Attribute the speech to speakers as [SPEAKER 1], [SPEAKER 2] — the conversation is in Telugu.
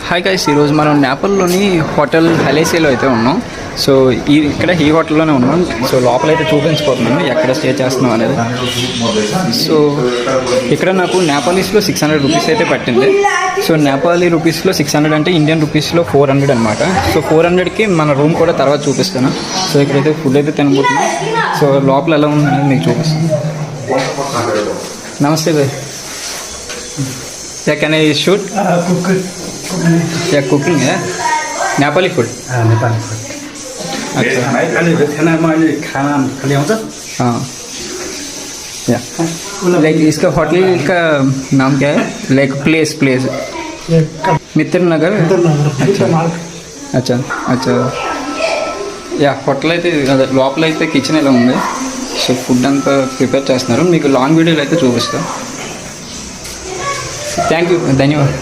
[SPEAKER 1] హాయ్ గైస్, ఈరోజు మనం నేపాల్లోని హోటల్ హలేసియాలో అయితే ఉన్నాం. సో ఇక్కడ ఈ హోటల్లోనే ఉన్నాం. సో లోపలైతే చూపించిపోతున్నాను ఎక్కడ స్టే చేస్తున్నాం అనేది. సో ఇక్కడ నాకు నేపాలీస్లో 600 రూపీస్ అయితే పట్టింది. సో నేపాలీ రూపీస్లో 600 అంటే ఇండియన్ రూపీస్లో 400 అనమాట. సో 400కి మన రూమ్ కూడా తర్వాత చూపిస్తాను. సో ఇక్కడైతే ఫుడ్ అయితే తినబోతున్నాం. సో లోపల ఎలా ఉందనేది మీకు చూపిస్తాను. నమస్తే భాయ్, कैन आई शूट? या कुकिंग है नेपाली फूड?
[SPEAKER 2] नेपाली फूड।
[SPEAKER 1] अच्छा,
[SPEAKER 2] खानामा अहिले खाना खाली आउँछ।
[SPEAKER 1] हाँ, या लाइक इसका होटल का नाम क्या है? लाइक प्लेस मित्र नगर। अच्छा अच्छा अच्छा, యా హోటల్ అయితే లోపల అయితే కిచెన్ ఎలా ఉంది. సో ఫుడ్ అంతా ప్రిపేర్ చేస్తున్నారు. మీకు లాంగ్ వీడియోలో అయితే చూపిస్తాను. థ్యాంక్ యూ, ధన్యవాదాలు.